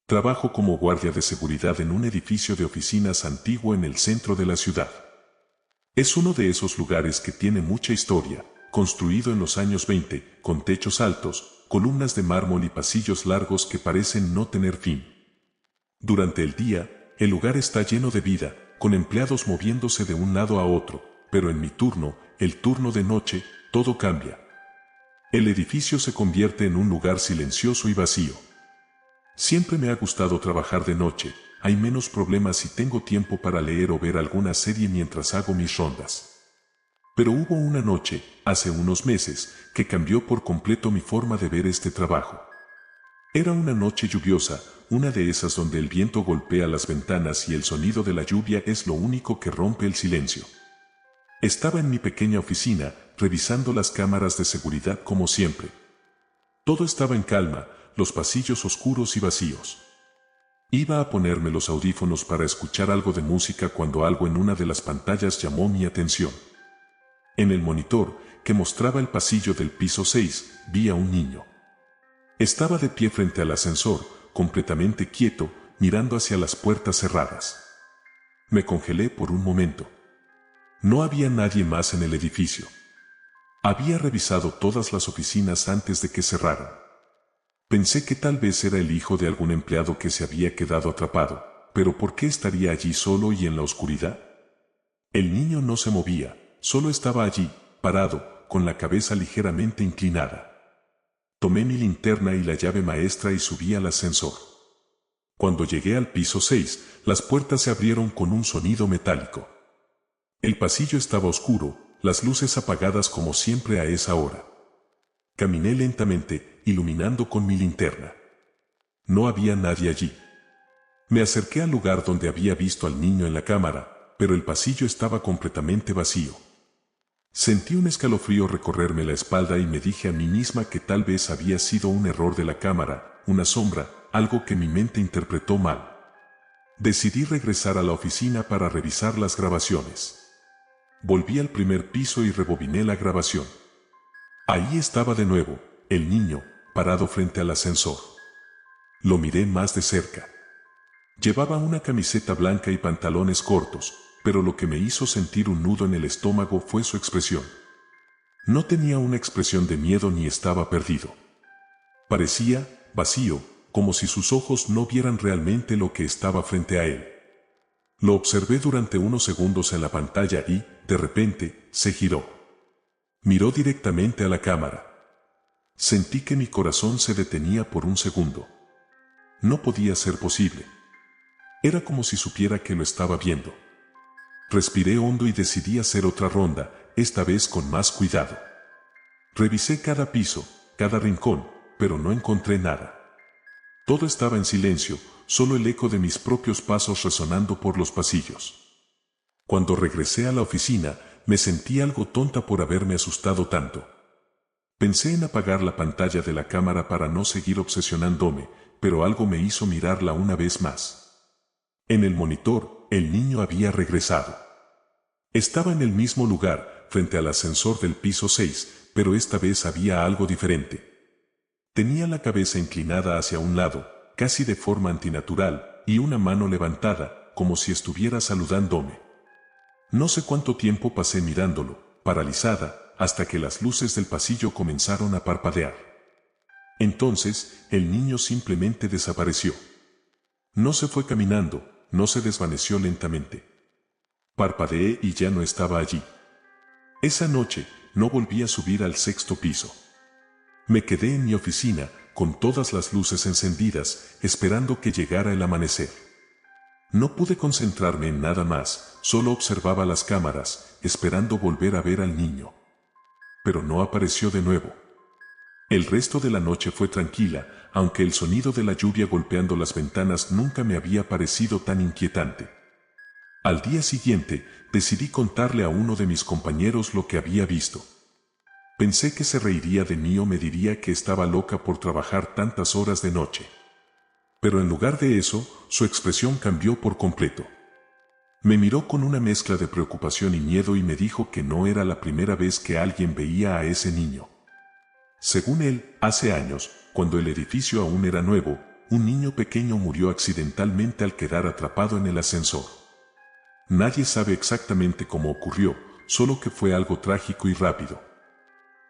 Trabajo como guardia de seguridad en un edificio de oficinas antiguo en el centro de la ciudad. Es uno de esos lugares que tiene mucha historia, construido en los años 20, con techos altos, columnas de mármol y pasillos largos que parecen no tener fin. Durante el día, el lugar está lleno de vida, con empleados moviéndose de un lado a otro, pero en mi turno, el turno de noche, todo cambia. El edificio se convierte en un lugar silencioso y vacío. Siempre me ha gustado trabajar de noche, hay menos problemas y tengo tiempo para leer o ver alguna serie mientras hago mis rondas. Pero hubo una noche, hace unos meses, que cambió por completo mi forma de ver este trabajo. Era una noche lluviosa, una de esas donde el viento golpea las ventanas y el sonido de la lluvia es lo único que rompe el silencio. Estaba en mi pequeña oficina, revisando las cámaras de seguridad como siempre. Todo estaba en calma, los pasillos oscuros y vacíos. Iba a ponerme los audífonos para escuchar algo de música cuando algo en una de las pantallas llamó mi atención. En el monitor, que mostraba el pasillo del piso 6, vi a un niño. Estaba de pie frente al ascensor, completamente quieto, mirando hacia las puertas cerradas. Me congelé por un momento. No había nadie más en el edificio. Había revisado todas las oficinas antes de que cerraran. Pensé que tal vez era el hijo de algún empleado que se había quedado atrapado, pero ¿por qué estaría allí solo y en la oscuridad? El niño no se movía, solo estaba allí, parado, con la cabeza ligeramente inclinada. Tomé mi linterna y la llave maestra y subí al ascensor. Cuando llegué al piso 6, las puertas se abrieron con un sonido metálico. El pasillo estaba oscuro, las luces apagadas como siempre a esa hora. Caminé lentamente, iluminando con mi linterna. No había nadie allí. Me acerqué al lugar donde había visto al niño en la cámara, pero el pasillo estaba completamente vacío. Sentí un escalofrío recorrerme la espalda y me dije a mí misma que tal vez había sido un error de la cámara, una sombra, algo que mi mente interpretó mal. Decidí regresar a la oficina para revisar las grabaciones. Volví al primer piso y rebobiné la grabación. Ahí estaba de nuevo, el niño, parado frente al ascensor. Lo miré más de cerca. Llevaba una camiseta blanca y pantalones cortos, pero lo que me hizo sentir un nudo en el estómago fue su expresión. No tenía una expresión de miedo ni estaba perdido. Parecía vacío, como si sus ojos no vieran realmente lo que estaba frente a él. Lo observé durante unos segundos en la pantalla y, de repente, se giró. Miró directamente a la cámara. Sentí que mi corazón se detenía por un segundo. No podía ser posible. Era como si supiera que lo estaba viendo. Respiré hondo y decidí hacer otra ronda, esta vez con más cuidado. Revisé cada piso, cada rincón, pero no encontré nada. Todo estaba en silencio, solo el eco de mis propios pasos resonando por los pasillos. Cuando regresé a la oficina, me sentí algo tonta por haberme asustado tanto. Pensé en apagar la pantalla de la cámara para no seguir obsesionándome, pero algo me hizo mirarla una vez más. En el monitor, el niño había regresado. Estaba en el mismo lugar, frente al ascensor del piso 6, pero esta vez había algo diferente. Tenía la cabeza inclinada hacia un lado, casi de forma antinatural, y una mano levantada, como si estuviera saludándome. No sé cuánto tiempo pasé mirándolo, paralizada, hasta que las luces del pasillo comenzaron a parpadear. Entonces, el niño simplemente desapareció. No se fue caminando, no se desvaneció lentamente. Parpadeé y ya no estaba allí. Esa noche, no volví a subir al 6º piso. Me quedé en mi oficina, con todas las luces encendidas, esperando que llegara el amanecer. No pude concentrarme en nada más, solo observaba las cámaras, esperando volver a ver al niño. Pero no apareció de nuevo. El resto de la noche fue tranquila, aunque el sonido de la lluvia golpeando las ventanas nunca me había parecido tan inquietante. Al día siguiente, decidí contarle a uno de mis compañeros lo que había visto. Pensé que se reiría de mí o me diría que estaba loca por trabajar tantas horas de noche. Pero en lugar de eso, su expresión cambió por completo. Me miró con una mezcla de preocupación y miedo y me dijo que no era la primera vez que alguien veía a ese niño. Según él, hace años, cuando el edificio aún era nuevo, un niño pequeño murió accidentalmente al quedar atrapado en el ascensor. Nadie sabe exactamente cómo ocurrió, solo que fue algo trágico y rápido.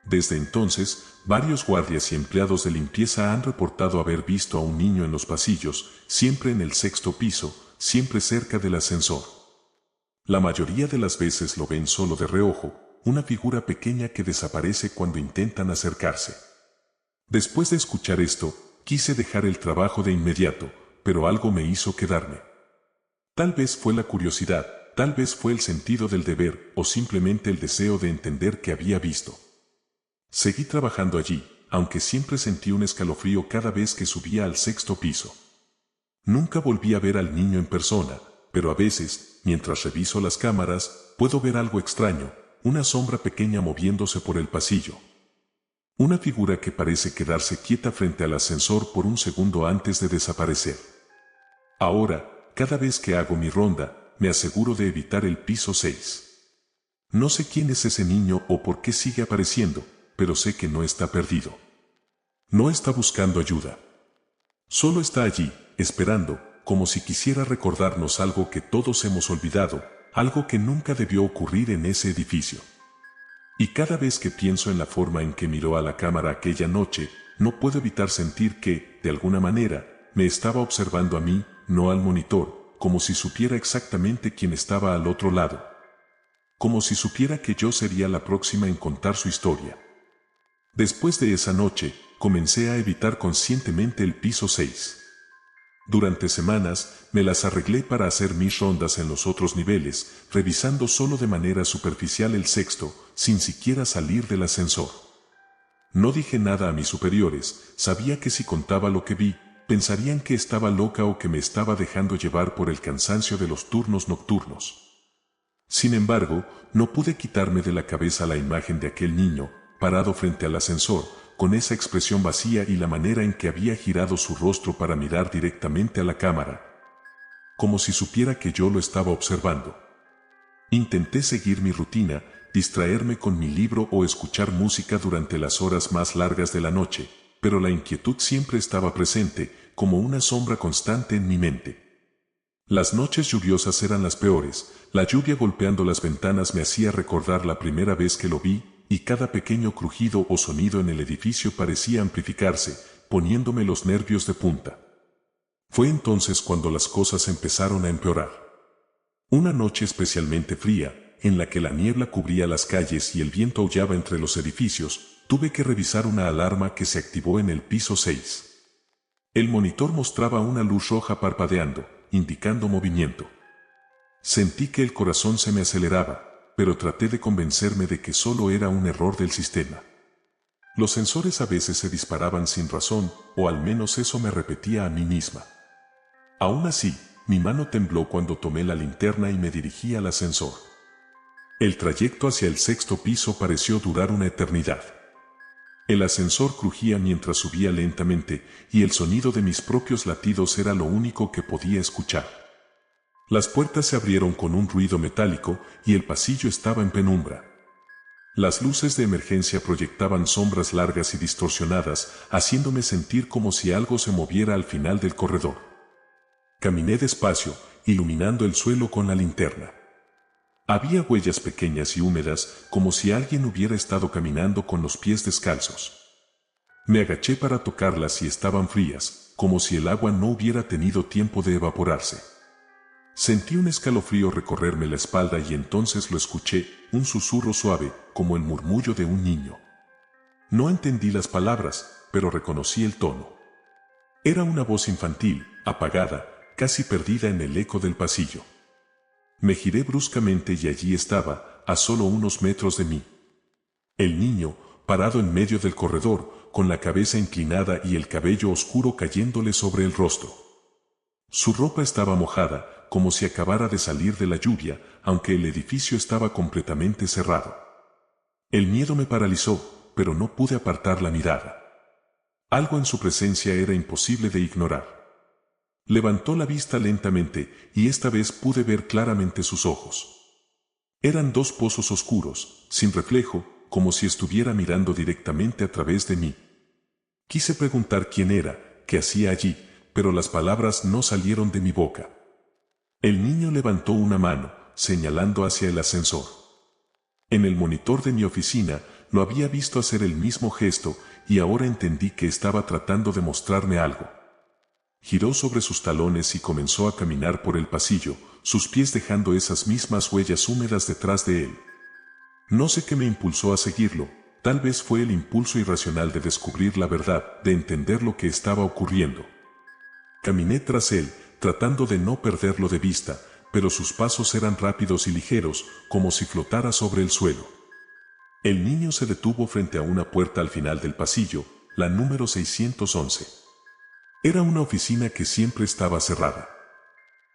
Desde entonces, varios guardias y empleados de limpieza han reportado haber visto a un niño en los pasillos, siempre en el sexto piso, siempre cerca del ascensor. La mayoría de las veces lo ven solo de reojo, una figura pequeña que desaparece cuando intentan acercarse. Después de escuchar esto, quise dejar el trabajo de inmediato, pero algo me hizo quedarme. Tal vez fue la curiosidad, tal vez fue el sentido del deber o simplemente el deseo de entender qué había visto. Seguí trabajando allí, aunque siempre sentí un escalofrío cada vez que subía al sexto piso. Nunca volví a ver al niño en persona, pero a veces, mientras reviso las cámaras, puedo ver algo extraño, una sombra pequeña moviéndose por el pasillo. Una figura que parece quedarse quieta frente al ascensor por un segundo antes de desaparecer. Ahora, cada vez que hago mi ronda, me aseguro de evitar el piso 6. No sé quién es ese niño o por qué sigue apareciendo, pero sé que no está perdido. No está buscando ayuda. Solo está allí, esperando, como si quisiera recordarnos algo que todos hemos olvidado, algo que nunca debió ocurrir en ese edificio. Y cada vez que pienso en la forma en que miró a la cámara aquella noche, no puedo evitar sentir que, de alguna manera, me estaba observando a mí, no al monitor, como si supiera exactamente quién estaba al otro lado. Como si supiera que yo sería la próxima en contar su historia. Después de esa noche, comencé a evitar conscientemente el piso 6. Durante semanas, me las arreglé para hacer mis rondas en los otros niveles, revisando solo de manera superficial el sexto, sin siquiera salir del ascensor. No dije nada a mis superiores, sabía que si contaba lo que vi, pensarían que estaba loca o que me estaba dejando llevar por el cansancio de los turnos nocturnos. Sin embargo, no pude quitarme de la cabeza la imagen de aquel niño, parado frente al ascensor, con esa expresión vacía y la manera en que había girado su rostro para mirar directamente a la cámara. Como si supiera que yo lo estaba observando. Intenté seguir mi rutina, distraerme con mi libro o escuchar música durante las horas más largas de la noche, pero la inquietud siempre estaba presente, como una sombra constante en mi mente. Las noches lluviosas eran las peores, la lluvia golpeando las ventanas me hacía recordar la primera vez que lo vi, y cada pequeño crujido o sonido en el edificio parecía amplificarse, poniéndome los nervios de punta. Fue entonces cuando las cosas empezaron a empeorar. Una noche especialmente fría, en la que la niebla cubría las calles y el viento aullaba entre los edificios, tuve que revisar una alarma que se activó en el piso 6. El monitor mostraba una luz roja parpadeando, indicando movimiento. Sentí que el corazón se me aceleraba, pero traté de convencerme de que solo era un error del sistema. Los sensores a veces se disparaban sin razón, o al menos eso me repetía a mí misma. Aún así, mi mano tembló cuando tomé la linterna y me dirigí al ascensor. El trayecto hacia el sexto piso pareció durar una eternidad. El ascensor crujía mientras subía lentamente, y el sonido de mis propios latidos era lo único que podía escuchar. Las puertas se abrieron con un ruido metálico y el pasillo estaba en penumbra. Las luces de emergencia proyectaban sombras largas y distorsionadas, haciéndome sentir como si algo se moviera al final del corredor. Caminé despacio, iluminando el suelo con la linterna. Había huellas pequeñas y húmedas, como si alguien hubiera estado caminando con los pies descalzos. Me agaché para tocarlas y estaban frías, como si el agua no hubiera tenido tiempo de evaporarse. Sentí un escalofrío recorrerme la espalda y entonces lo escuché, un susurro suave, como el murmullo de un niño. No entendí las palabras, pero reconocí el tono. Era una voz infantil, apagada, casi perdida en el eco del pasillo. Me giré bruscamente y allí estaba, a solo unos metros de mí. El niño, parado en medio del corredor, con la cabeza inclinada y el cabello oscuro cayéndole sobre el rostro. Su ropa estaba mojada, como si acabara de salir de la lluvia, aunque el edificio estaba completamente cerrado. El miedo me paralizó, pero no pude apartar la mirada. Algo en su presencia era imposible de ignorar. Levantó la vista lentamente, y esta vez pude ver claramente sus ojos. Eran dos pozos oscuros, sin reflejo, como si estuviera mirando directamente a través de mí. Quise preguntar quién era, qué hacía allí, pero las palabras no salieron de mi boca. El niño levantó una mano, señalando hacia el ascensor. En el monitor de mi oficina lo había visto hacer el mismo gesto y ahora entendí que estaba tratando de mostrarme algo. Giró sobre sus talones y comenzó a caminar por el pasillo, sus pies dejando esas mismas huellas húmedas detrás de él. No sé qué me impulsó a seguirlo, tal vez fue el impulso irracional de descubrir la verdad, de entender lo que estaba ocurriendo. Caminé tras él, tratando de no perderlo de vista, pero sus pasos eran rápidos y ligeros, como si flotara sobre el suelo. El niño se detuvo frente a una puerta al final del pasillo, la número 611. Era una oficina que siempre estaba cerrada.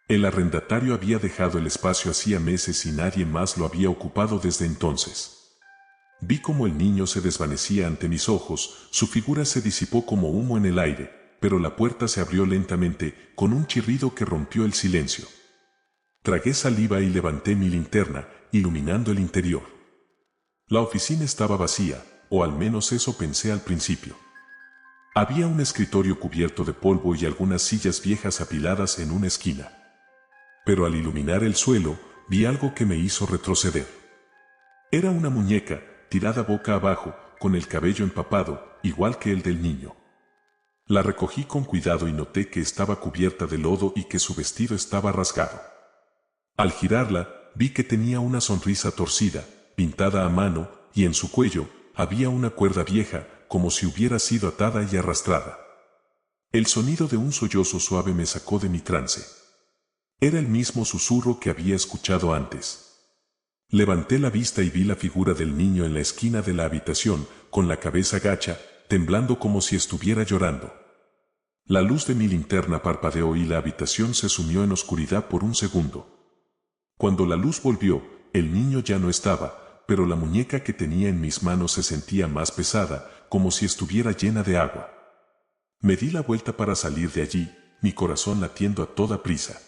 El arrendatario había dejado el espacio hacía meses y nadie más lo había ocupado desde entonces. Vi cómo el niño se desvanecía ante mis ojos, su figura se disipó como humo en el aire, pero la puerta se abrió lentamente, con un chirrido que rompió el silencio. Tragué saliva y levanté mi linterna, iluminando el interior. La oficina estaba vacía, o al menos eso pensé al principio. Había un escritorio cubierto de polvo y algunas sillas viejas apiladas en una esquina. Pero al iluminar el suelo, vi algo que me hizo retroceder. Era una muñeca, tirada boca abajo, con el cabello empapado, igual que el del niño. La recogí con cuidado y noté que estaba cubierta de lodo y que su vestido estaba rasgado. Al girarla, vi que tenía una sonrisa torcida, pintada a mano, y en su cuello había una cuerda vieja, como si hubiera sido atada y arrastrada. El sonido de un sollozo suave me sacó de mi trance. Era el mismo susurro que había escuchado antes. Levanté la vista y vi la figura del niño en la esquina de la habitación, con la cabeza gacha, temblando como si estuviera llorando. La luz de mi linterna parpadeó y la habitación se sumió en oscuridad por un segundo. Cuando la luz volvió, el niño ya no estaba, pero la muñeca que tenía en mis manos se sentía más pesada, como si estuviera llena de agua. Me di la vuelta para salir de allí, mi corazón latiendo a toda prisa.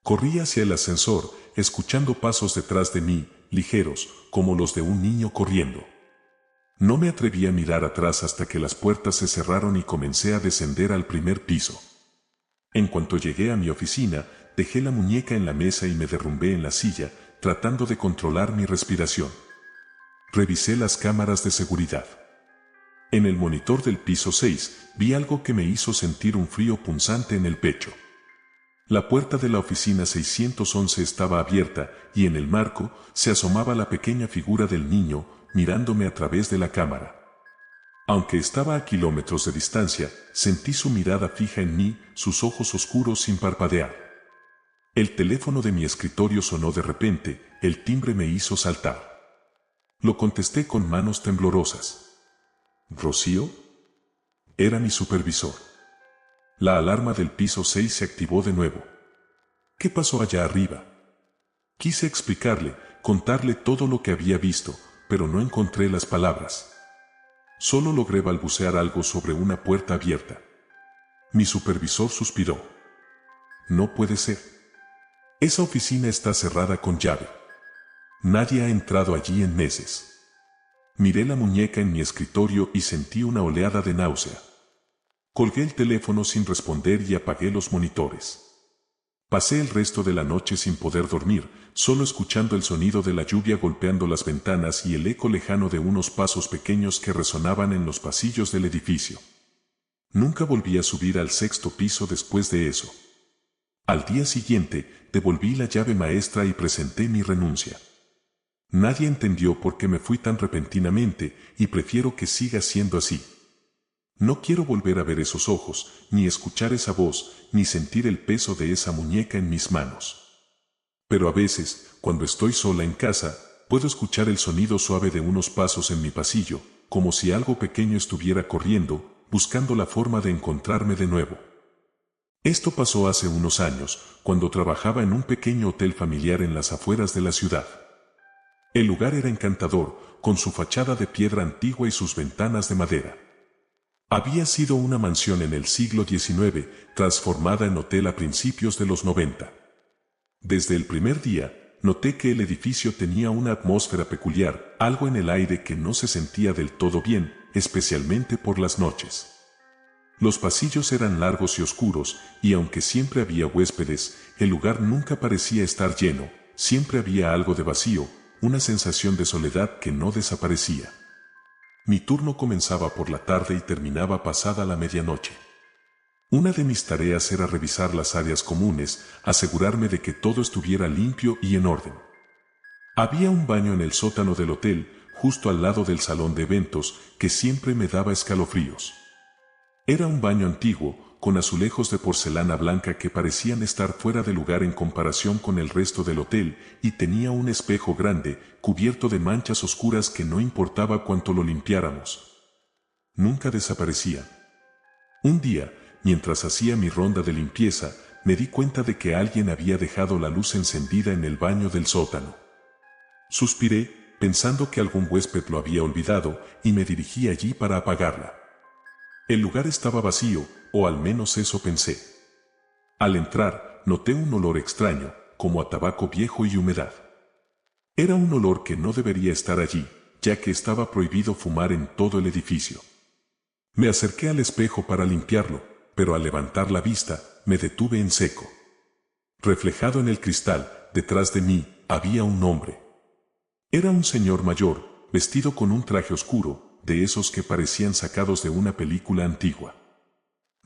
Corrí hacia el ascensor, escuchando pasos detrás de mí, ligeros, como los de un niño corriendo. No me atreví a mirar atrás hasta que las puertas se cerraron y comencé a descender al primer piso. En cuanto llegué a mi oficina, dejé la muñeca en la mesa y me derrumbé en la silla, tratando de controlar mi respiración. Revisé las cámaras de seguridad. En el monitor del piso 6, vi algo que me hizo sentir un frío punzante en el pecho. La puerta de la oficina 611 estaba abierta y en el marco se asomaba la pequeña figura del niño, mirándome a través de la cámara. Aunque estaba a kilómetros de distancia, sentí su mirada fija en mí, sus ojos oscuros sin parpadear. El teléfono de mi escritorio sonó de repente, el timbre me hizo saltar. Lo contesté con manos temblorosas. ¿Rocío? Era mi supervisor. La alarma del piso 6 se activó de nuevo. ¿Qué pasó allá arriba? Quise explicarle, contarle todo lo que había visto, pero no encontré las palabras. Solo logré balbucear algo sobre una puerta abierta. Mi supervisor suspiró. No puede ser. Esa oficina está cerrada con llave. Nadie ha entrado allí en meses. Miré la muñeca en mi escritorio y sentí una oleada de náusea. Colgué el teléfono sin responder y apagué los monitores. Pasé el resto de la noche sin poder dormir, solo escuchando el sonido de la lluvia golpeando las ventanas y el eco lejano de unos pasos pequeños que resonaban en los pasillos del edificio. Nunca volví a subir al 6º piso después de eso. Al día siguiente, devolví la llave maestra y presenté mi renuncia. Nadie entendió por qué me fui tan repentinamente y prefiero que siga siendo así. No quiero volver a ver esos ojos, ni escuchar esa voz, ni sentir el peso de esa muñeca en mis manos. Pero a veces, cuando estoy sola en casa, puedo escuchar el sonido suave de unos pasos en mi pasillo, como si algo pequeño estuviera corriendo, buscando la forma de encontrarme de nuevo. Esto pasó hace unos años, cuando trabajaba en un pequeño hotel familiar en las afueras de la ciudad. El lugar era encantador, con su fachada de piedra antigua y sus ventanas de madera. Había sido una mansión en el siglo XIX, transformada en hotel a principios de los 90. Desde el primer día, noté que el edificio tenía una atmósfera peculiar, algo en el aire que no se sentía del todo bien, especialmente por las noches. Los pasillos eran largos y oscuros, y aunque siempre había huéspedes, el lugar nunca parecía estar lleno, siempre había algo de vacío, una sensación de soledad que no desaparecía. Mi turno comenzaba por la tarde y terminaba pasada la medianoche. Una de mis tareas era revisar las áreas comunes, asegurarme de que todo estuviera limpio y en orden. Había un baño en el sótano del hotel, justo al lado del salón de eventos, que siempre me daba escalofríos. Era un baño antiguo, con azulejos de porcelana blanca que parecían estar fuera de lugar en comparación con el resto del hotel, y tenía un espejo grande, cubierto de manchas oscuras que no importaba cuánto lo limpiáramos. Nunca desaparecía. Un día, mientras hacía mi ronda de limpieza, me di cuenta de que alguien había dejado la luz encendida en el baño del sótano. Suspiré, pensando que algún huésped lo había olvidado, y me dirigí allí para apagarla. El lugar estaba vacío, o al menos eso pensé. Al entrar, noté un olor extraño, como a tabaco viejo y humedad. Era un olor que no debería estar allí, ya que estaba prohibido fumar en todo el edificio. Me acerqué al espejo para limpiarlo, pero al levantar la vista, me detuve en seco. Reflejado en el cristal, detrás de mí, había un hombre. Era un señor mayor, vestido con un traje oscuro, de esos que parecían sacados de una película antigua.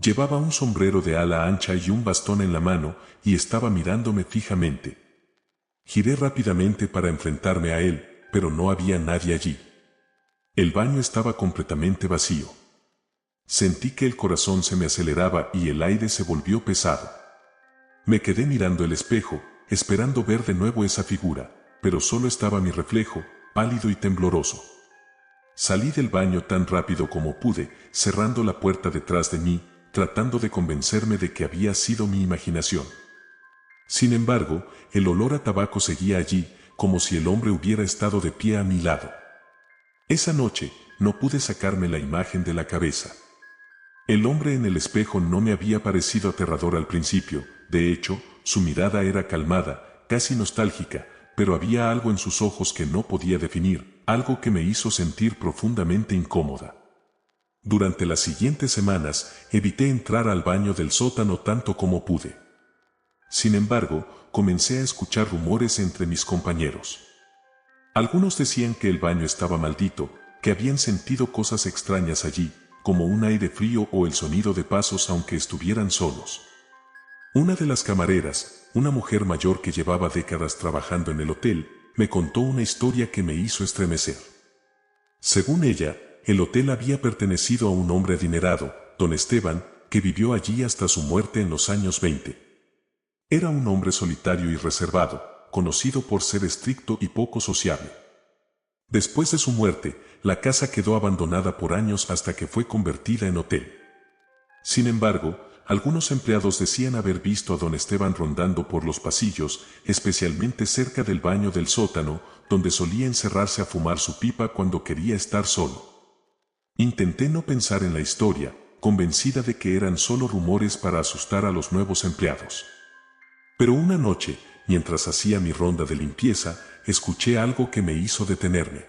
Llevaba un sombrero de ala ancha y un bastón en la mano, y estaba mirándome fijamente. Giré rápidamente para enfrentarme a él, pero no había nadie allí. El baño estaba completamente vacío. Sentí que el corazón se me aceleraba y el aire se volvió pesado. Me quedé mirando el espejo, esperando ver de nuevo esa figura, pero solo estaba mi reflejo, pálido y tembloroso. Salí del baño tan rápido como pude, cerrando la puerta detrás de mí, tratando de convencerme de que había sido mi imaginación. Sin embargo, el olor a tabaco seguía allí, como si el hombre hubiera estado de pie a mi lado. Esa noche, no pude sacarme la imagen de la cabeza. El hombre en el espejo no me había parecido aterrador al principio, de hecho, su mirada era calmada, casi nostálgica, pero había algo en sus ojos que no podía definir, algo que me hizo sentir profundamente incómoda. Durante las siguientes semanas, evité entrar al baño del sótano tanto como pude. Sin embargo, comencé a escuchar rumores entre mis compañeros. Algunos decían que el baño estaba maldito, que habían sentido cosas extrañas allí, como un aire frío o el sonido de pasos aunque estuvieran solos. Una de las camareras, una mujer mayor que llevaba décadas trabajando en el hotel, me contó una historia que me hizo estremecer. Según ella, el hotel había pertenecido a un hombre adinerado, don Esteban, que vivió allí hasta su muerte en los años 20. Era un hombre solitario y reservado, conocido por ser estricto y poco sociable. Después de su muerte, la casa quedó abandonada por años hasta que fue convertida en hotel. Sin embargo, algunos empleados decían haber visto a don Esteban rondando por los pasillos, especialmente cerca del baño del sótano, donde solía encerrarse a fumar su pipa cuando quería estar solo. Intenté no pensar en la historia, convencida de que eran solo rumores para asustar a los nuevos empleados. Pero una noche, mientras hacía mi ronda de limpieza, escuché algo que me hizo detenerme.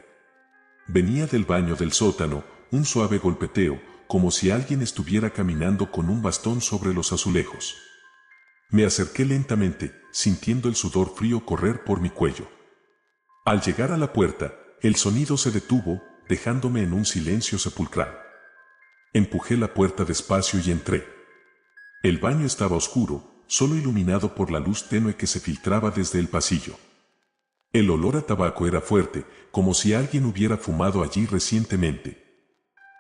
Venía del baño del sótano, un suave golpeteo, como si alguien estuviera caminando con un bastón sobre los azulejos. Me acerqué lentamente, sintiendo el sudor frío correr por mi cuello. Al llegar a la puerta, el sonido se detuvo, dejándome en un silencio sepulcral. Empujé la puerta despacio y entré. El baño estaba oscuro, solo iluminado por la luz tenue que se filtraba desde el pasillo. El olor a tabaco era fuerte, como si alguien hubiera fumado allí recientemente.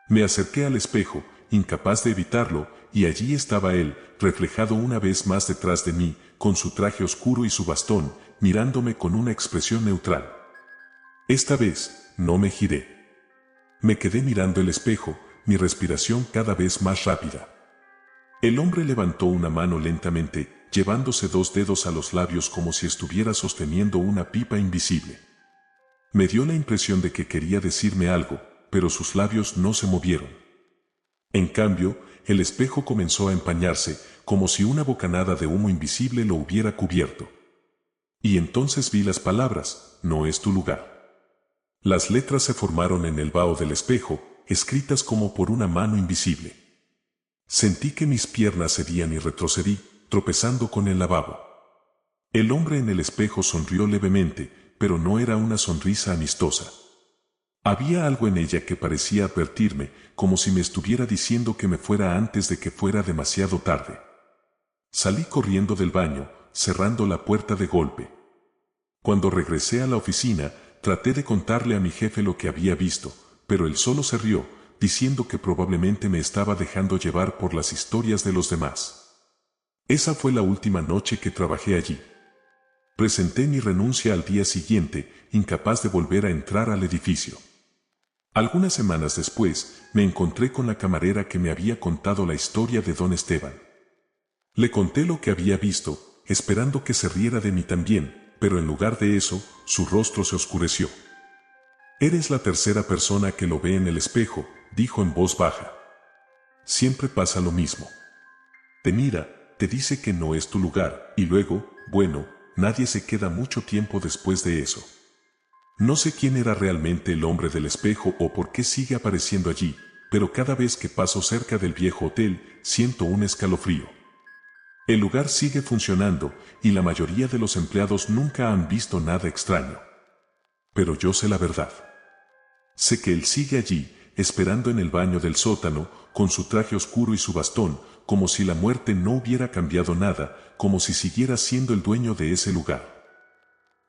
Me acerqué al espejo, incapaz de evitarlo, y allí estaba él, reflejado una vez más detrás de mí, con su traje oscuro y su bastón, mirándome con una expresión neutral. Esta vez, no me giré. Me quedé mirando el espejo, mi respiración cada vez más rápida. El hombre levantó una mano lentamente, llevándose 2 dedos a los labios como si estuviera sosteniendo una pipa invisible. Me dio la impresión de que quería decirme algo, pero sus labios no se movieron. En cambio, el espejo comenzó a empañarse, como si una bocanada de humo invisible lo hubiera cubierto. Y entonces vi las palabras, no es tu lugar. Las letras se formaron en el vaho del espejo, escritas como por una mano invisible. Sentí que mis piernas cedían y retrocedí, tropezando con el lavabo. El hombre en el espejo sonrió levemente, pero no era una sonrisa amistosa. Había algo en ella que parecía advertirme, como si me estuviera diciendo que me fuera antes de que fuera demasiado tarde. Salí corriendo del baño, cerrando la puerta de golpe. Cuando regresé a la oficina, traté de contarle a mi jefe lo que había visto, pero él solo se rió, diciendo que probablemente me estaba dejando llevar por las historias de los demás. Esa fue la última noche que trabajé allí. Presenté mi renuncia al día siguiente, incapaz de volver a entrar al edificio. Algunas semanas después, me encontré con la camarera que me había contado la historia de don Esteban. Le conté lo que había visto, esperando que se riera de mí también, pero en lugar de eso, su rostro se oscureció. «Eres la tercera persona que lo ve en el espejo», dijo en voz baja. «Siempre pasa lo mismo. Te mira, te dice que no es tu lugar, y luego, bueno, nadie se queda mucho tiempo después de eso». No sé quién era realmente el hombre del espejo o por qué sigue apareciendo allí, pero cada vez que paso cerca del viejo hotel, siento un escalofrío. El lugar sigue funcionando y la mayoría de los empleados nunca han visto nada extraño. Pero yo sé la verdad. Sé que él sigue allí, esperando en el baño del sótano, con su traje oscuro y su bastón, como si la muerte no hubiera cambiado nada, como si siguiera siendo el dueño de ese lugar.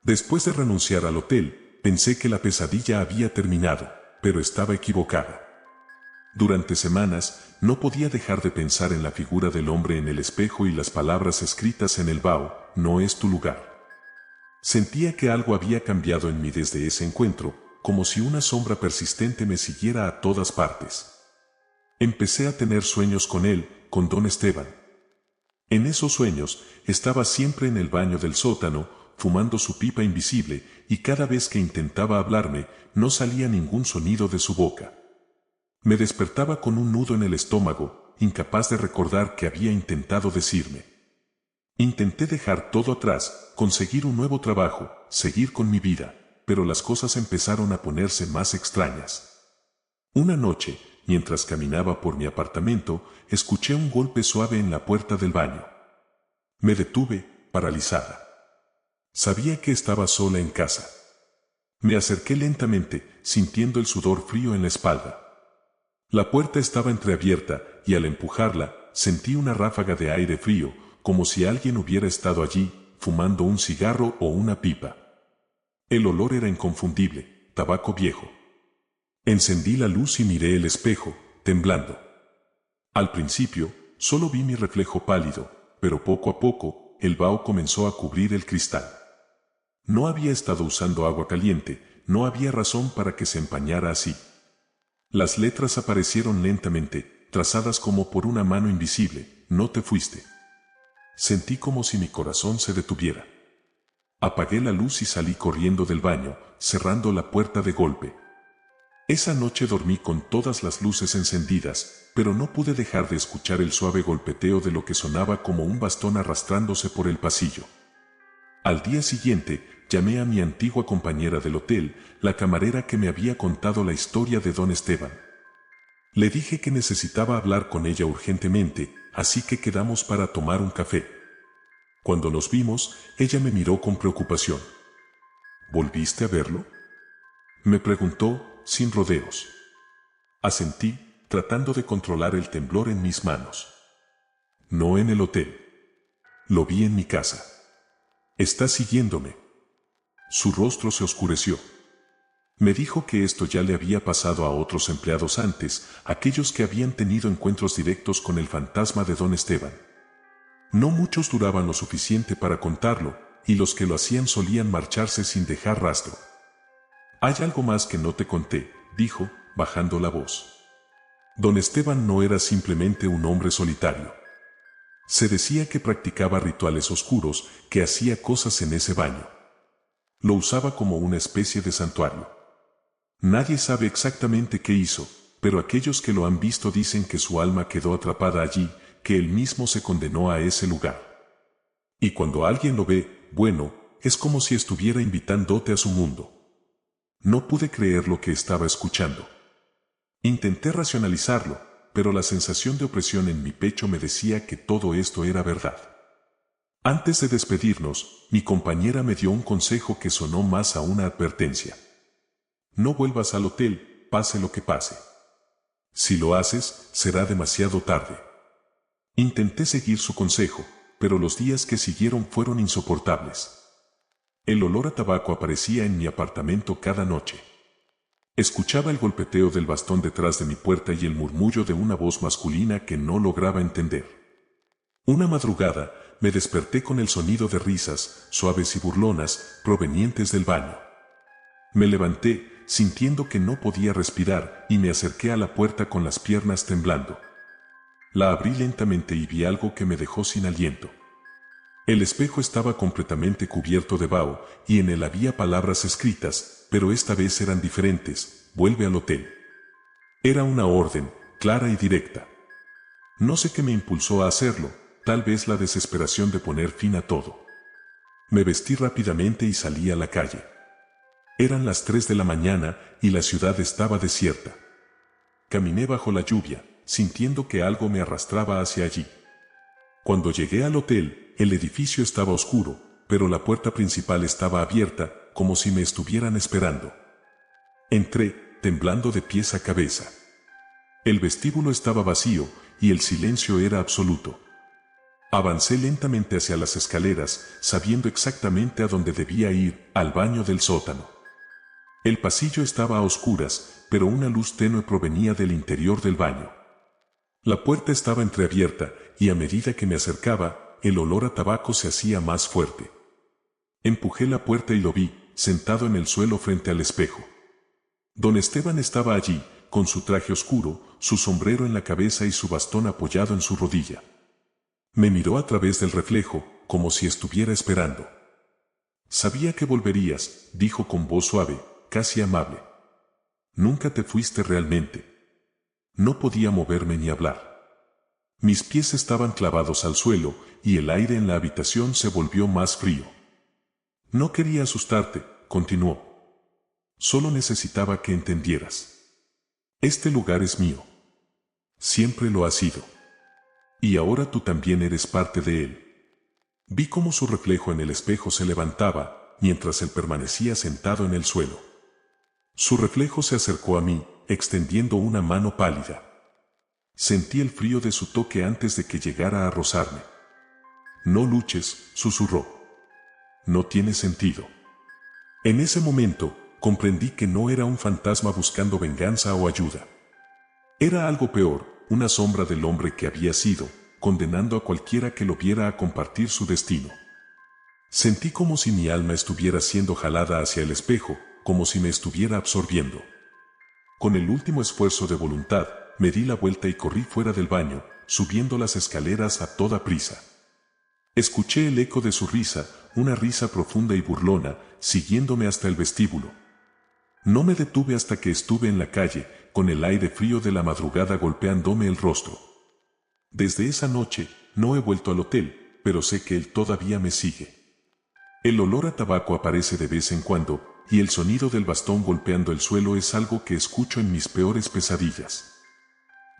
Después de renunciar al hotel, pensé que la pesadilla había terminado, pero estaba equivocada. Durante semanas, no podía dejar de pensar en la figura del hombre en el espejo y las palabras escritas en el vaho: «No es tu lugar». Sentía que algo había cambiado en mí desde ese encuentro, como si una sombra persistente me siguiera a todas partes. Empecé a tener sueños con él, con don Esteban. En esos sueños, estaba siempre en el baño del sótano, fumando su pipa invisible, y cada vez que intentaba hablarme, no salía ningún sonido de su boca. Me despertaba con un nudo en el estómago, incapaz de recordar qué había intentado decirme. Intenté dejar todo atrás, conseguir un nuevo trabajo, seguir con mi vida, pero las cosas empezaron a ponerse más extrañas. Una noche, mientras caminaba por mi apartamento, escuché un golpe suave en la puerta del baño. Me detuve, paralizada. Sabía que estaba sola en casa. Me acerqué lentamente, sintiendo el sudor frío en la espalda. La puerta estaba entreabierta, y al empujarla, sentí una ráfaga de aire frío, como si alguien hubiera estado allí, fumando un cigarro o una pipa. El olor era inconfundible, tabaco viejo. Encendí la luz y miré el espejo, temblando. Al principio, solo vi mi reflejo pálido, pero poco a poco, el vaho comenzó a cubrir el cristal. No había estado usando agua caliente, no había razón para que se empañara así. Las letras aparecieron lentamente, trazadas como por una mano invisible: «No te fuiste». Sentí como si mi corazón se detuviera. Apagué la luz y salí corriendo del baño, cerrando la puerta de golpe. Esa noche dormí con todas las luces encendidas, pero no pude dejar de escuchar el suave golpeteo de lo que sonaba como un bastón arrastrándose por el pasillo. Al día siguiente, llamé a mi antigua compañera del hotel, la camarera que me había contado la historia de don Esteban. Le dije que necesitaba hablar con ella urgentemente, así que quedamos para tomar un café. Cuando nos vimos, ella me miró con preocupación. «¿Volviste a verlo?», me preguntó, sin rodeos. Asentí, tratando de controlar el temblor en mis manos. «No en el hotel. Lo vi en mi casa. Está siguiéndome». Su rostro se oscureció. Me dijo que esto ya le había pasado a otros empleados antes, aquellos que habían tenido encuentros directos con el fantasma de don Esteban. No muchos duraban lo suficiente para contarlo, y los que lo hacían solían marcharse sin dejar rastro. «Hay algo más que no te conté», dijo, bajando la voz. Don Esteban no era simplemente un hombre solitario. Se decía que practicaba rituales oscuros, que hacía cosas en ese baño. Lo usaba como una especie de santuario. Nadie sabe exactamente qué hizo, pero aquellos que lo han visto dicen que su alma quedó atrapada allí, que él mismo se condenó a ese lugar. Y cuando alguien lo ve, bueno, es como si estuviera invitándote a su mundo. No pude creer lo que estaba escuchando. Intenté racionalizarlo, pero la sensación de opresión en mi pecho me decía que todo esto era verdad. Antes de despedirnos, mi compañera me dio un consejo que sonó más a una advertencia. No vuelvas al hotel, pase lo que pase. Si lo haces, será demasiado tarde. Intenté seguir su consejo, pero los días que siguieron fueron insoportables. El olor a tabaco aparecía en mi apartamento cada noche. Escuchaba el golpeteo del bastón detrás de mi puerta y el murmullo de una voz masculina que no lograba entender. Una madrugada, me desperté con el sonido de risas, suaves y burlonas, provenientes del baño. Me levanté, sintiendo que no podía respirar, y me acerqué a la puerta con las piernas temblando. La abrí lentamente y vi algo que me dejó sin aliento. El espejo estaba completamente cubierto de vaho, y en él había palabras escritas, pero esta vez eran diferentes: vuelve al hotel. Era una orden, clara y directa. No sé qué me impulsó a hacerlo, tal vez la desesperación de poner fin a todo. Me vestí rápidamente y salí a la calle. Eran las 3 de la mañana y la ciudad estaba desierta. Caminé bajo la lluvia, sintiendo que algo me arrastraba hacia allí. Cuando llegué al hotel, el edificio estaba oscuro, pero la puerta principal estaba abierta, como si me estuvieran esperando. Entré, temblando de pies a cabeza. El vestíbulo estaba vacío y el silencio era absoluto. Avancé lentamente hacia las escaleras, sabiendo exactamente a dónde debía ir: al baño del sótano. El pasillo estaba a oscuras, pero una luz tenue provenía del interior del baño. La puerta estaba entreabierta, y a medida que me acercaba, el olor a tabaco se hacía más fuerte. Empujé la puerta y lo vi, sentado en el suelo frente al espejo. Don Esteban estaba allí, con su traje oscuro, su sombrero en la cabeza y su bastón apoyado en su rodilla. Me miró a través del reflejo, como si estuviera esperando. Sabía que volverías, dijo con voz suave, casi amable. Nunca te fuiste realmente. No podía moverme ni hablar. Mis pies estaban clavados al suelo, y el aire en la habitación se volvió más frío. No quería asustarte, continuó. Solo necesitaba que entendieras. Este lugar es mío. Siempre lo ha sido. Y ahora tú también eres parte de él. Vi cómo su reflejo en el espejo se levantaba, mientras él permanecía sentado en el suelo. Su reflejo se acercó a mí, extendiendo una mano pálida. Sentí el frío de su toque antes de que llegara a rozarme. No luches, susurró. No tiene sentido. En ese momento, comprendí que no era un fantasma buscando venganza o ayuda. Era algo peor, una sombra del hombre que había sido, condenando a cualquiera que lo viera a compartir su destino. Sentí como si mi alma estuviera siendo jalada hacia el espejo, como si me estuviera absorbiendo. Con el último esfuerzo de voluntad, me di la vuelta y corrí fuera del baño, subiendo las escaleras a toda prisa. Escuché el eco de su risa, una risa profunda y burlona, siguiéndome hasta el vestíbulo. No me detuve hasta que estuve en la calle, con el aire frío de la madrugada golpeándome el rostro. Desde esa noche, no he vuelto al hotel, pero sé que él todavía me sigue. El olor a tabaco aparece de vez en cuando, y el sonido del bastón golpeando el suelo es algo que escucho en mis peores pesadillas.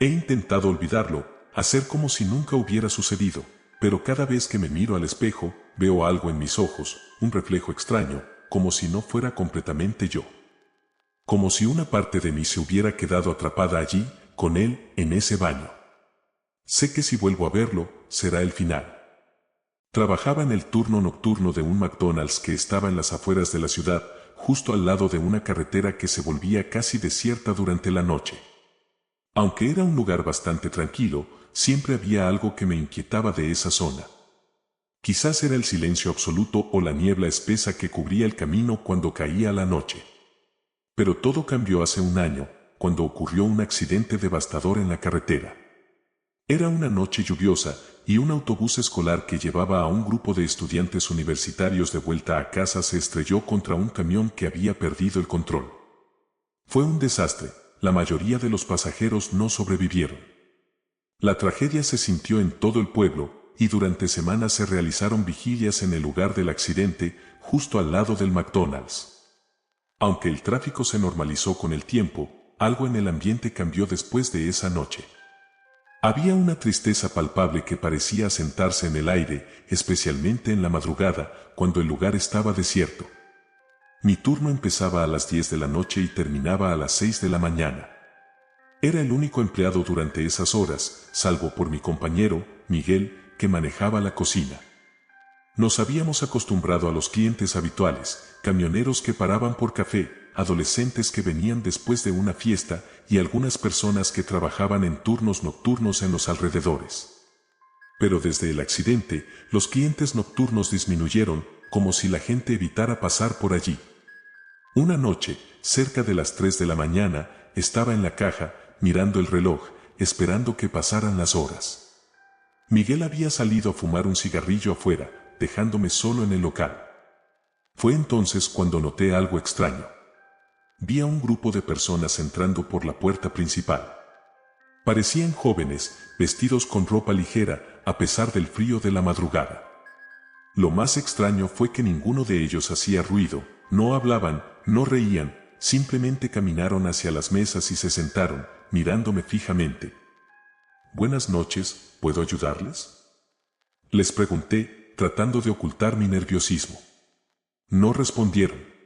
He intentado olvidarlo, hacer como si nunca hubiera sucedido, pero cada vez que me miro al espejo, veo algo en mis ojos, un reflejo extraño, como si no fuera completamente yo. Como si una parte de mí se hubiera quedado atrapada allí, con él, en ese baño. Sé que si vuelvo a verlo, será el final. Trabajaba en el turno nocturno de un McDonald's que estaba en las afueras de la ciudad, justo al lado de una carretera que se volvía casi desierta durante la noche. Aunque era un lugar bastante tranquilo, siempre había algo que me inquietaba de esa zona. Quizás era el silencio absoluto o la niebla espesa que cubría el camino cuando caía la noche. Pero todo cambió hace un año, cuando ocurrió un accidente devastador en la carretera. Era una noche lluviosa, y un autobús escolar que llevaba a un grupo de estudiantes universitarios de vuelta a casa se estrelló contra un camión que había perdido el control. Fue un desastre, la mayoría de los pasajeros no sobrevivieron. La tragedia se sintió en todo el pueblo, y durante semanas se realizaron vigilias en el lugar del accidente, justo al lado del McDonald's. Aunque el tráfico se normalizó con el tiempo, algo en el ambiente cambió después de esa noche. Había una tristeza palpable que parecía asentarse en el aire, especialmente en la madrugada, cuando el lugar estaba desierto. Mi turno empezaba a las 10 de la noche y terminaba a las 6 de la mañana. Era el único empleado durante esas horas, salvo por mi compañero, Miguel, que manejaba la cocina. Nos habíamos acostumbrado a los clientes habituales, camioneros que paraban por café, adolescentes que venían después de una fiesta y algunas personas que trabajaban en turnos nocturnos en los alrededores. Pero desde el accidente, los clientes nocturnos disminuyeron, como si la gente evitara pasar por allí. Una noche, cerca de las 3 de la mañana, estaba en la caja, mirando el reloj, esperando que pasaran las horas. Miguel había salido a fumar un cigarrillo afuera, dejándome solo en el local. Fue entonces cuando noté algo extraño. Vi a un grupo de personas entrando por la puerta principal. Parecían jóvenes, vestidos con ropa ligera, a pesar del frío de la madrugada. Lo más extraño fue que ninguno de ellos hacía ruido, no hablaban, no reían, simplemente caminaron hacia las mesas y se sentaron, mirándome fijamente. «Buenas noches, ¿puedo ayudarles?», les pregunté, tratando de ocultar mi nerviosismo. No respondieron.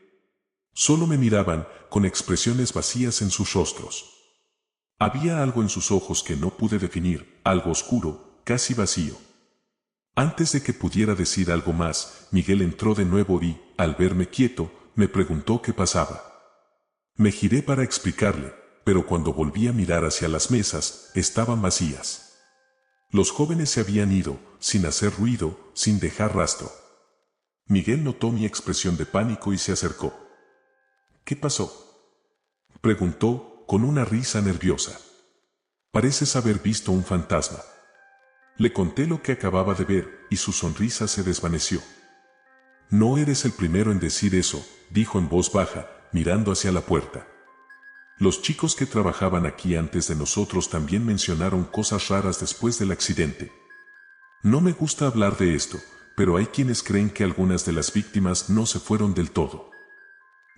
Solo me miraban, con expresiones vacías en sus rostros. Había algo en sus ojos que no pude definir, algo oscuro, casi vacío. Antes de que pudiera decir algo más, Miguel entró de nuevo y, al verme quieto, me preguntó qué pasaba. Me giré para explicarle, pero cuando volví a mirar hacia las mesas, estaban vacías. Los jóvenes se habían ido, sin hacer ruido, sin dejar rastro. Miguel notó mi expresión de pánico y se acercó. «¿Qué pasó?», preguntó, con una risa nerviosa. «Pareces haber visto un fantasma». Le conté lo que acababa de ver, y su sonrisa se desvaneció. «No eres el primero en decir eso», dijo en voz baja, mirando hacia la puerta. «Los chicos que trabajaban aquí antes de nosotros también mencionaron cosas raras después del accidente. No me gusta hablar de esto, pero hay quienes creen que algunas de las víctimas no se fueron del todo.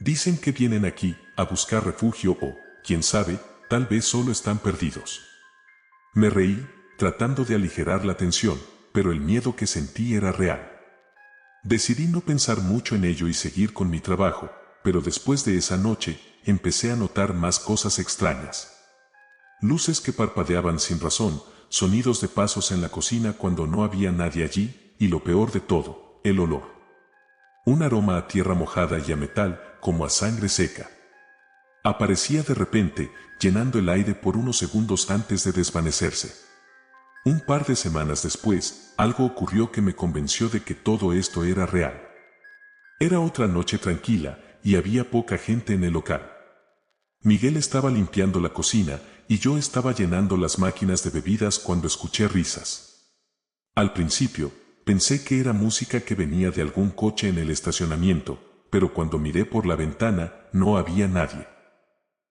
Dicen que vienen aquí a buscar refugio o, quién sabe, tal vez solo están perdidos». Me reí, tratando de aligerar la tensión, pero el miedo que sentí era real. Decidí no pensar mucho en ello y seguir con mi trabajo, pero después de esa noche, empecé a notar más cosas extrañas. Luces que parpadeaban sin razón, sonidos de pasos en la cocina cuando no había nadie allí, y lo peor de todo, el olor. Un aroma a tierra mojada y a metal, como a sangre seca. Aparecía de repente, llenando el aire por unos segundos antes de desvanecerse. Un par de semanas después, algo ocurrió que me convenció de que todo esto era real. Era otra noche tranquila, y había poca gente en el local. Miguel estaba limpiando la cocina, y yo estaba llenando las máquinas de bebidas cuando escuché risas. Al principio, pensé que era música que venía de algún coche en el estacionamiento, pero cuando miré por la ventana, no había nadie.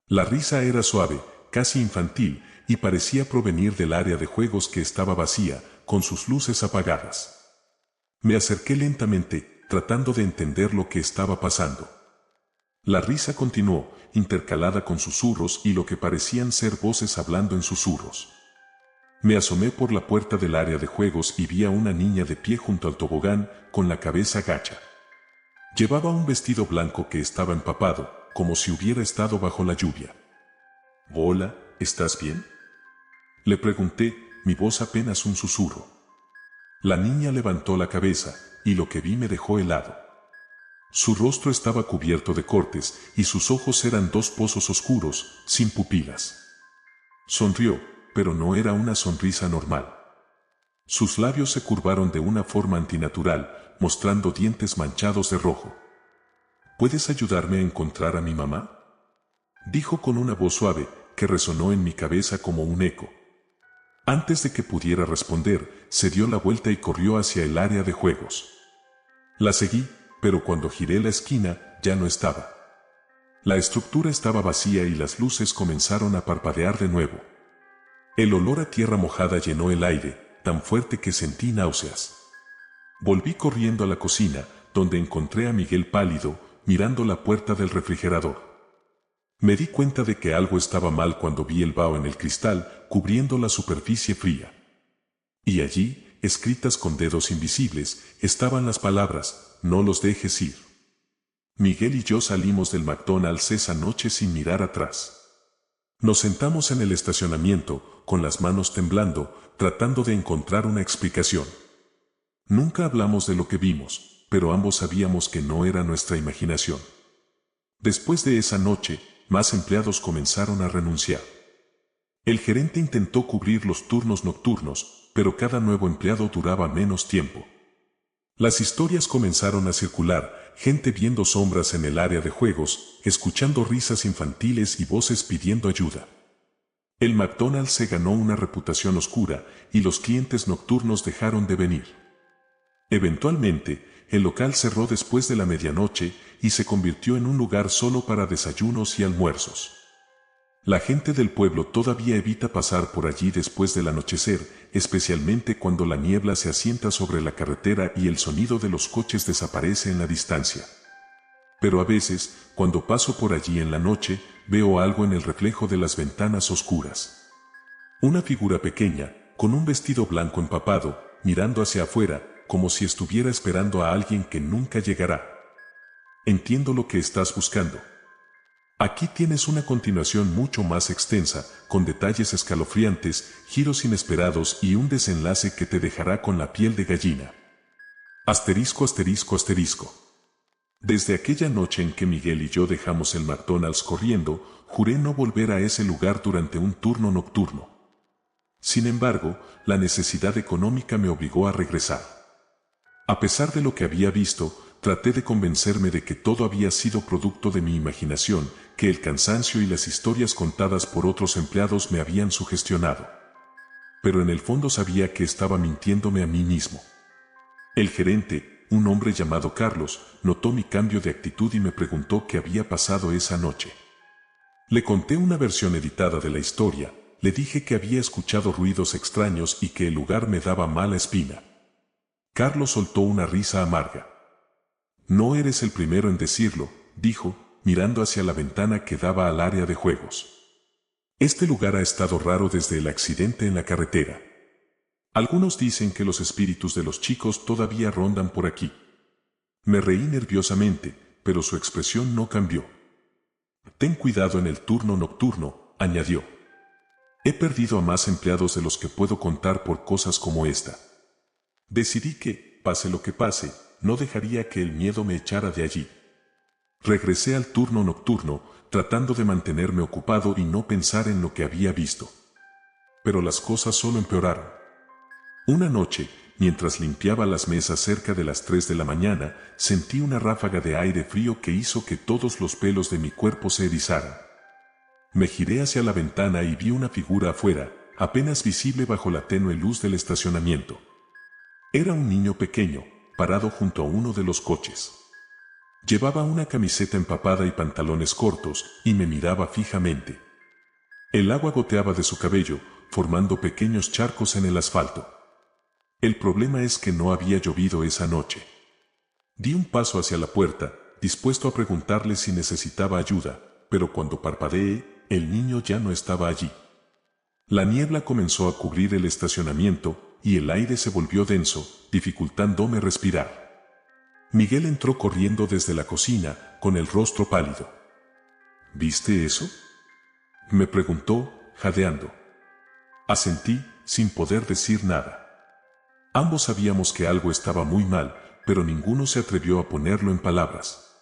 La risa era suave, casi infantil, y parecía provenir del área de juegos que estaba vacía, con sus luces apagadas. Me acerqué lentamente, tratando de entender lo que estaba pasando. La risa continuó, intercalada con susurros y lo que parecían ser voces hablando en susurros. Me asomé por la puerta del área de juegos y vi a una niña de pie junto al tobogán, con la cabeza gacha. Llevaba un vestido blanco que estaba empapado, como si hubiera estado bajo la lluvia. «Hola, ¿estás bien?», le pregunté, mi voz apenas un susurro. La niña levantó la cabeza, y lo que vi me dejó helado. Su rostro estaba cubierto de cortes, y sus ojos eran dos pozos oscuros, sin pupilas. Sonrió, pero no era una sonrisa normal. Sus labios se curvaron de una forma antinatural, mostrando dientes manchados de rojo. «¿Puedes ayudarme a encontrar a mi mamá?», dijo con una voz suave, que resonó en mi cabeza como un eco. Antes de que pudiera responder, se dio la vuelta y corrió hacia el área de juegos. La seguí, pero cuando giré la esquina, ya no estaba. La estructura estaba vacía y las luces comenzaron a parpadear de nuevo. El olor a tierra mojada llenó el aire, tan fuerte que sentí náuseas. Volví corriendo a la cocina, donde encontré a Miguel pálido, mirando la puerta del refrigerador. Me di cuenta de que algo estaba mal cuando vi el vaho en el cristal, cubriendo la superficie fría. Y allí, escritas con dedos invisibles, estaban las palabras: no los dejes ir. Miguel y yo salimos del McDonald's esa noche sin mirar atrás. Nos sentamos en el estacionamiento, con las manos temblando, tratando de encontrar una explicación. Nunca hablamos de lo que vimos, pero ambos sabíamos que no era nuestra imaginación. Después de esa noche, más empleados comenzaron a renunciar. El gerente intentó cubrir los turnos nocturnos, pero cada nuevo empleado duraba menos tiempo. Las historias comenzaron a circular, gente viendo sombras en el área de juegos, escuchando risas infantiles y voces pidiendo ayuda. El McDonald's se ganó una reputación oscura y los clientes nocturnos dejaron de venir. Eventualmente, el local cerró después de la medianoche y se convirtió en un lugar solo para desayunos y almuerzos. La gente del pueblo todavía evita pasar por allí después del anochecer, especialmente cuando la niebla se asienta sobre la carretera y el sonido de los coches desaparece en la distancia. Pero a veces, cuando paso por allí en la noche, veo algo en el reflejo de las ventanas oscuras. Una figura pequeña, con un vestido blanco empapado, mirando hacia afuera, como si estuviera esperando a alguien que nunca llegará. Entiendo lo que estás buscando. Aquí tienes una continuación mucho más extensa, con detalles escalofriantes, giros inesperados y un desenlace que te dejará con la piel de gallina. Asterisco, asterisco, asterisco. Desde aquella noche en que Miguel y yo dejamos el McDonald's corriendo, juré no volver a ese lugar durante un turno nocturno. Sin embargo, la necesidad económica me obligó a regresar. A pesar de lo que había visto, traté de convencerme de que todo había sido producto de mi imaginación, que el cansancio y las historias contadas por otros empleados me habían sugestionado. Pero en el fondo sabía que estaba mintiéndome a mí mismo. El gerente, un hombre llamado Carlos, notó mi cambio de actitud y me preguntó qué había pasado esa noche. Le conté una versión editada de la historia, le dije que había escuchado ruidos extraños y que el lugar me daba mala espina. Carlos soltó una risa amarga. No eres el primero en decirlo, dijo, mirando hacia la ventana que daba al área de juegos. Este lugar ha estado raro desde el accidente en la carretera. Algunos dicen que los espíritus de los chicos todavía rondan por aquí. Me reí nerviosamente, pero su expresión no cambió. Ten cuidado en el turno nocturno, añadió. He perdido a más empleados de los que puedo contar por cosas como esta. Decidí que, pase lo que pase, no dejaría que el miedo me echara de allí. Regresé al turno nocturno, tratando de mantenerme ocupado y no pensar en lo que había visto. Pero las cosas solo empeoraron. Una noche, mientras limpiaba las mesas cerca de las 3 de la mañana, sentí una ráfaga de aire frío que hizo que todos los pelos de mi cuerpo se erizaran. Me giré hacia la ventana y vi una figura afuera, apenas visible bajo la tenue luz del estacionamiento. Era un niño pequeño, parado junto a uno de los coches. Llevaba una camiseta empapada y pantalones cortos, y me miraba fijamente. El agua goteaba de su cabello, formando pequeños charcos en el asfalto. El problema es que no había llovido esa noche. Di un paso hacia la puerta, dispuesto a preguntarle si necesitaba ayuda, pero cuando parpadeé, el niño ya no estaba allí. La niebla comenzó a cubrir el estacionamiento, y el aire se volvió denso, dificultándome respirar. Miguel entró corriendo desde la cocina, con el rostro pálido. ¿Viste eso?, me preguntó, jadeando. Asentí, sin poder decir nada. Ambos sabíamos que algo estaba muy mal, pero ninguno se atrevió a ponerlo en palabras.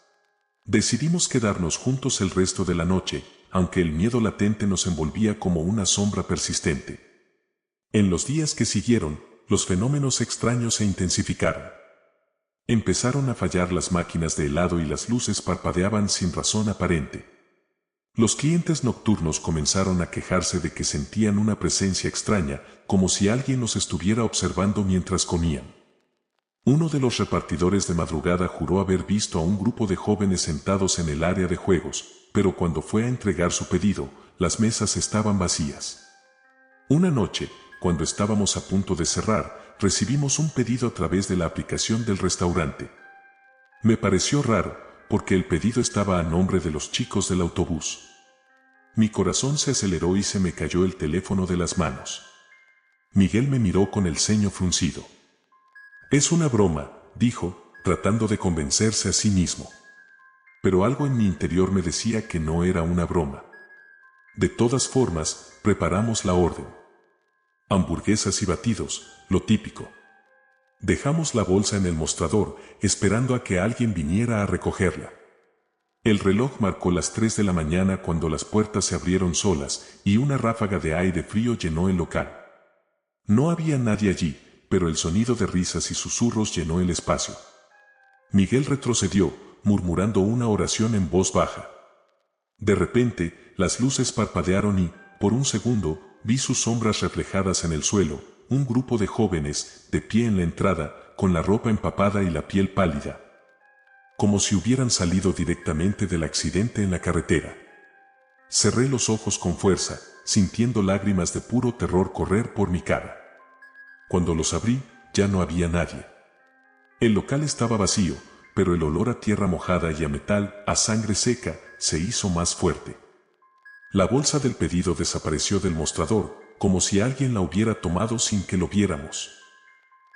Decidimos quedarnos juntos el resto de la noche, aunque el miedo latente nos envolvía como una sombra persistente. En los días que siguieron, los fenómenos extraños se intensificaron. Empezaron a fallar las máquinas de helado y las luces parpadeaban sin razón aparente. Los clientes nocturnos comenzaron a quejarse de que sentían una presencia extraña, como si alguien los estuviera observando mientras comían. Uno de los repartidores de madrugada juró haber visto a un grupo de jóvenes sentados en el área de juegos, pero cuando fue a entregar su pedido, las mesas estaban vacías. Una noche, cuando estábamos a punto de cerrar, recibimos un pedido a través de la aplicación del restaurante. Me pareció raro, porque el pedido estaba a nombre de los chicos del autobús. Mi corazón se aceleró y se me cayó el teléfono de las manos. Miguel me miró con el ceño fruncido. Es una broma, dijo, tratando de convencerse a sí mismo. Pero algo en mi interior me decía que no era una broma. De todas formas, preparamos la orden. Hamburguesas y batidos, lo típico. Dejamos la bolsa en el mostrador, esperando a que alguien viniera a recogerla. El reloj marcó las 3 de la mañana cuando las puertas se abrieron solas y una ráfaga de aire frío llenó el local. No había nadie allí, pero el sonido de risas y susurros llenó el espacio. Miguel retrocedió, murmurando una oración en voz baja. De repente, las luces parpadearon y, por un segundo, vi sus sombras reflejadas en el suelo, un grupo de jóvenes, de pie en la entrada, con la ropa empapada y la piel pálida, como si hubieran salido directamente del accidente en la carretera. Cerré los ojos con fuerza, sintiendo lágrimas de puro terror correr por mi cara. Cuando los abrí, ya no había nadie. El local estaba vacío, pero el olor a tierra mojada y a metal, a sangre seca, se hizo más fuerte. La bolsa del pedido desapareció del mostrador, como si alguien la hubiera tomado sin que lo viéramos.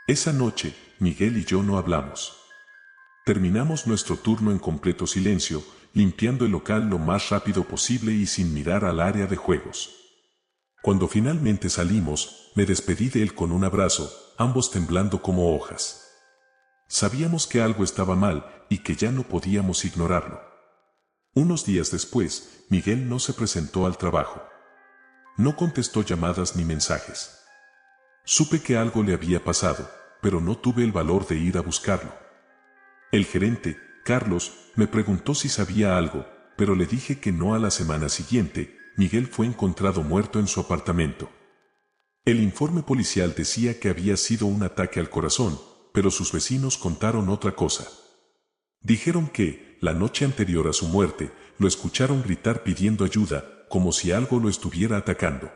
Esa noche, Miguel y yo no hablamos. Terminamos nuestro turno en completo silencio, limpiando el local lo más rápido posible y sin mirar al área de juegos. Cuando finalmente salimos, me despedí de él con un abrazo, ambos temblando como hojas. Sabíamos que algo estaba mal y que ya no podíamos ignorarlo. Unos días después, Miguel no se presentó al trabajo. No contestó llamadas ni mensajes. Supe que algo le había pasado, pero no tuve el valor de ir a buscarlo. El gerente, Carlos, me preguntó si sabía algo, pero le dije que no. A la semana siguiente, Miguel fue encontrado muerto en su apartamento. El informe policial decía que había sido un ataque al corazón, pero sus vecinos contaron otra cosa. Dijeron que, la noche anterior a su muerte, lo escucharon gritar pidiendo ayuda, como si algo lo estuviera atacando.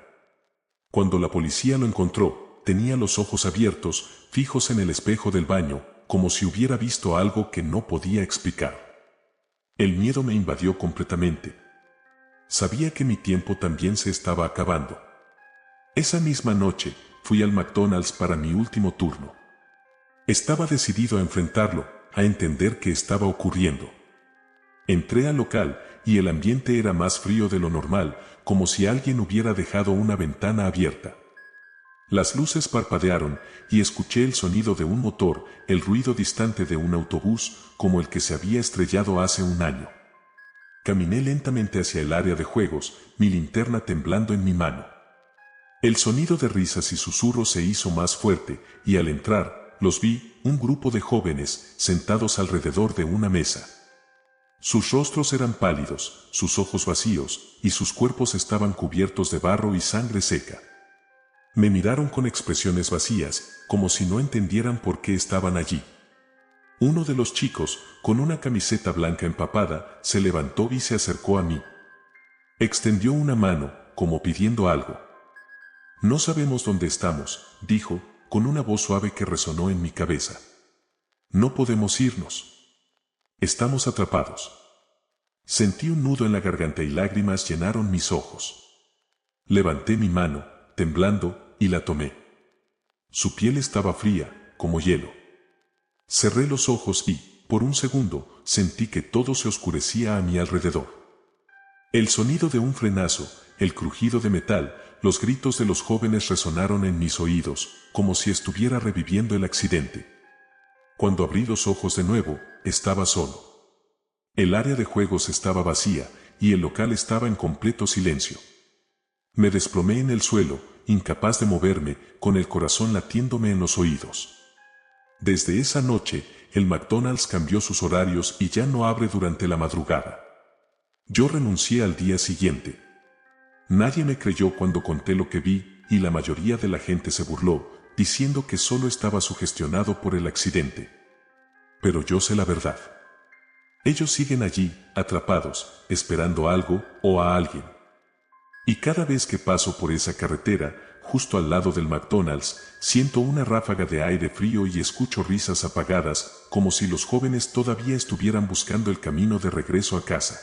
Cuando la policía lo encontró, tenía los ojos abiertos, fijos en el espejo del baño, como si hubiera visto algo que no podía explicar. El miedo me invadió completamente. Sabía que mi tiempo también se estaba acabando. Esa misma noche, fui al McDonald's para mi último turno. Estaba decidido a enfrentarlo, a entender qué estaba ocurriendo. Entré al local, y el ambiente era más frío de lo normal, como si alguien hubiera dejado una ventana abierta. Las luces parpadearon, y escuché el sonido de un motor, el ruido distante de un autobús, como el que se había estrellado hace un año. Caminé lentamente hacia el área de juegos, mi linterna temblando en mi mano. El sonido de risas y susurros se hizo más fuerte, y al entrar, los vi, un grupo de jóvenes, sentados alrededor de una mesa. Sus rostros eran pálidos, sus ojos vacíos, y sus cuerpos estaban cubiertos de barro y sangre seca. Me miraron con expresiones vacías, como si no entendieran por qué estaban allí. Uno de los chicos, con una camiseta blanca empapada, se levantó y se acercó a mí. Extendió una mano, como pidiendo algo. No sabemos dónde estamos, dijo, con una voz suave que resonó en mi cabeza. No podemos irnos. Estamos atrapados. Sentí un nudo en la garganta y lágrimas llenaron mis ojos. Levanté mi mano, temblando, y la tomé. Su piel estaba fría, como hielo. Cerré los ojos y, por un segundo, sentí que todo se oscurecía a mi alrededor. El sonido de un frenazo, el crujido de metal, los gritos de los jóvenes resonaron en mis oídos, como si estuviera reviviendo el accidente. Cuando abrí los ojos de nuevo, estaba solo. El área de juegos estaba vacía, y el local estaba en completo silencio. Me desplomé en el suelo, incapaz de moverme, con el corazón latiéndome en los oídos. Desde esa noche, el McDonald's cambió sus horarios y ya no abre durante la madrugada. Yo renuncié al día siguiente. Nadie me creyó cuando conté lo que vi, y la mayoría de la gente se burló, diciendo que solo estaba sugestionado por el accidente. Pero yo sé la verdad. Ellos siguen allí, atrapados, esperando algo o a alguien. Y cada vez que paso por esa carretera, justo al lado del McDonald's, siento una ráfaga de aire frío y escucho risas apagadas, como si los jóvenes todavía estuvieran buscando el camino de regreso a casa.